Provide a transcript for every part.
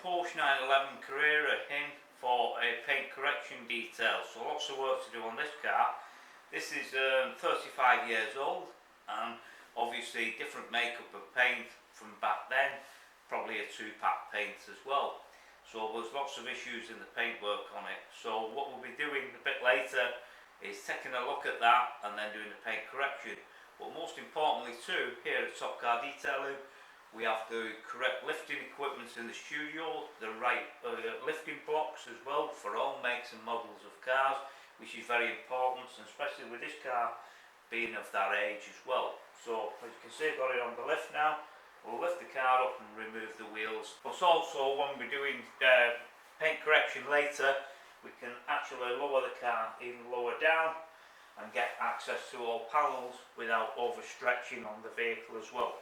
Porsche 911 Carrera in for a paint correction detail. So lots of work to do on this car. This is 35 years old and obviously different makeup of paint from back then, probably a 2-pack paint as well. So there's lots of issues in the paintwork on it. So what we'll be doing a bit later is taking a look at that and then doing the paint correction. But most importantly too, here at Top Car Detailing, we have the correct lifting equipment in the studio, the right lifting blocks as well for all makes and models of cars, which is very important, and especially with this car being of that age as well. So as you can see, I've got it on the lift now. We'll lift the car up and remove the wheels. But also when we're doing paint correction later, we can actually lower the car even lower down and get access to all panels without overstretching on the vehicle as well.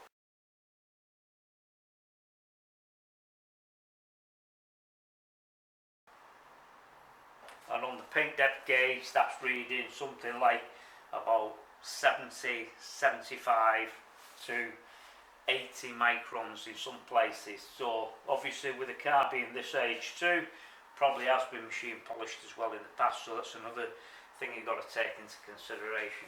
And on the paint depth gauge, that's reading something like about 70, 75 to 80 microns in some places. So obviously with the car being this age too, probably has been machine polished as well in the past, so that's another thing you've got to take into consideration.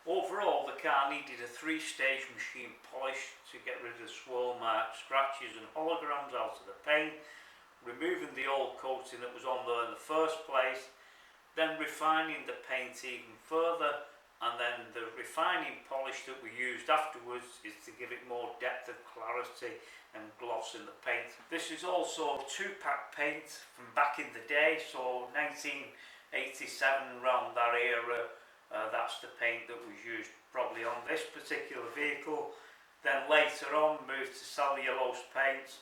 Overall, the car needed a 3-stage machine polish to get rid of swirl marks, scratches and holograms out of the paint, removing the old coating that was on there in the first place, then refining the paint even further, and then the refining polish that we used afterwards is to give it more depth of clarity and gloss in the paint. This is also 2-pack paint from back in the day, so 1987, around that era. That's the paint that was used probably on this particular vehicle. Then later on moved to cellulose paints,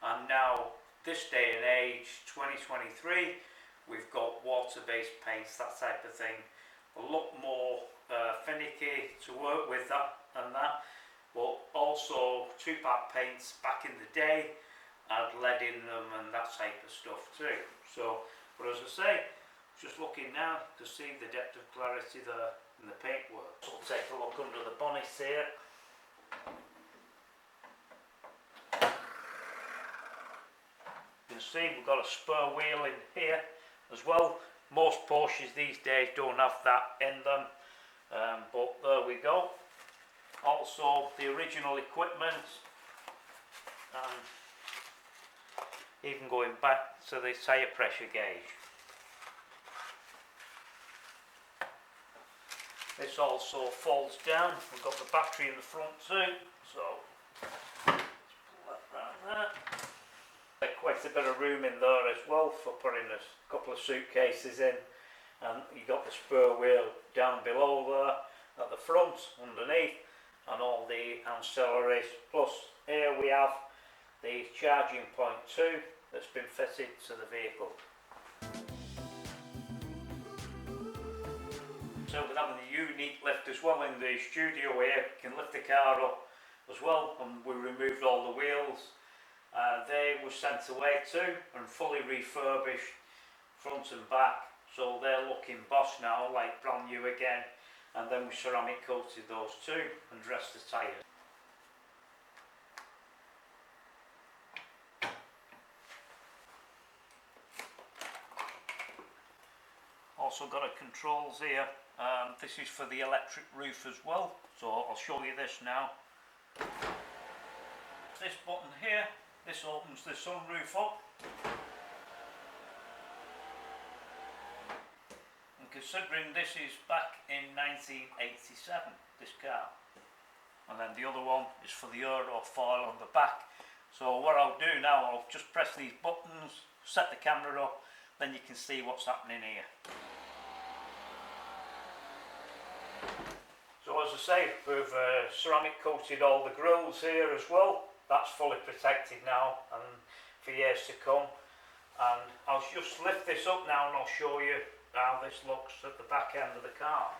and now this day and age, 2023, we've got water-based paints, that type of thing. A lot more finicky to work with that and that, but also 2-pack paints back in the day had lead in them and that type of stuff too. So, but as I say, just looking now to see the depth of clarity there in the paintwork. So we'll take a look under the bonnet here. You can see we've got a spur wheel in here as well. Most Porsches these days don't have that in them, but there we go. Also the original equipment, and even going back to the tyre pressure gauge. This also folds down. We've got the battery in the front too, so let's pull that round there. There's quite a bit of room in there as well for putting a couple of suitcases in, and you've got the spur wheel down below there at the front, underneath, and all the ancillaries. Plus here we have the charging point too that's been fitted to the vehicle. So with having the unique lift as well in the studio here, you can lift the car up as well, and we removed all the wheels. They were sent away too and fully refurbished front and back, so they're looking boss now, like brand new again, and then we ceramic coated those too and dressed the tyres. Also got a controls here. This is for the electric roof as well, so I'll show you this now. This button here, this opens the sunroof up. And considering this is back in 1987, this car, and then the other one is for the aerofoil on the back. So what I'll do now, I'll just press these buttons, set the camera up, then you can see what's happening here. So as as I say, we've ceramic coated all the grills here as well. That's fully protected now and for years to come. And I'll just lift this up now and I'll show you how this looks at the back end of the car.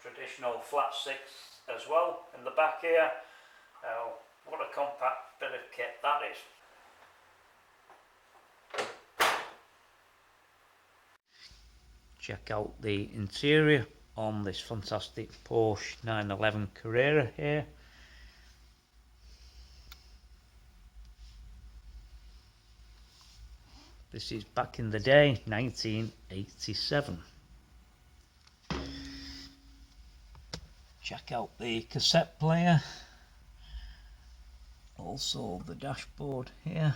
Traditional flat six as well in the back here. What a compact bit of kit that is. Check out the interior on this fantastic Porsche 911 Carrera here. This is back in the day, 1987. Check out the cassette player, also the dashboard here.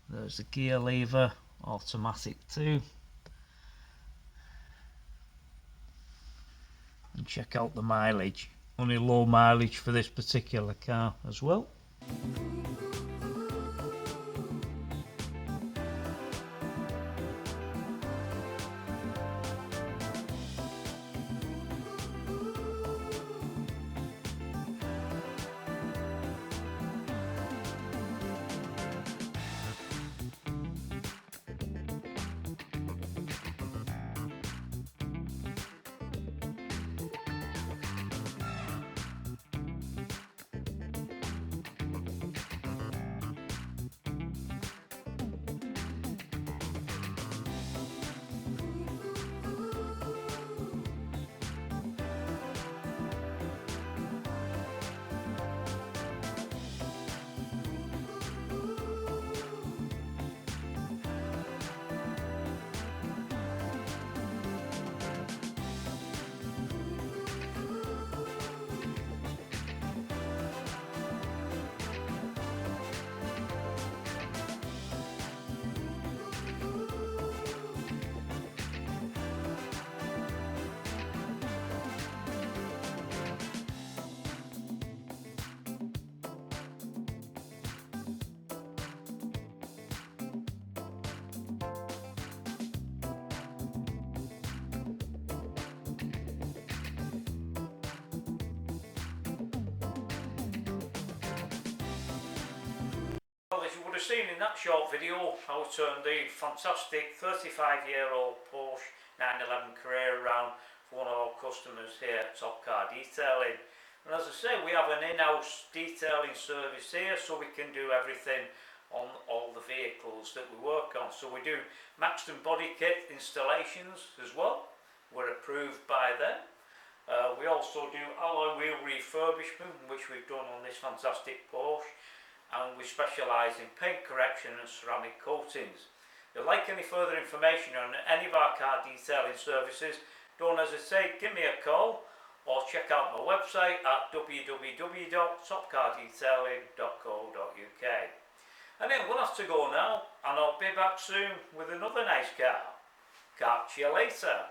There's the gear lever, automatic too. And check out the mileage, only low mileage for this particular car as well. Well, as you would have seen in that short video, how I turned the fantastic 35-year-old Porsche 911 Carrera around for one of our customers here at Top Car Detailing. And as I say, we have an in-house detailing service here, so we can do everything on all the vehicles that we work on. So we do Maxton body kit installations as well. We're approved by them. We also do alloy wheel refurbishment, which we've done on this fantastic Porsche. And we specialise in paint correction and ceramic coatings. If you'd like any further information on any of our car detailing services, don't hesitate, give me a call or check out my website at www.topcardetailing.co.uk. And then we'll have to go now, and I'll be back soon with another nice car. Catch you later.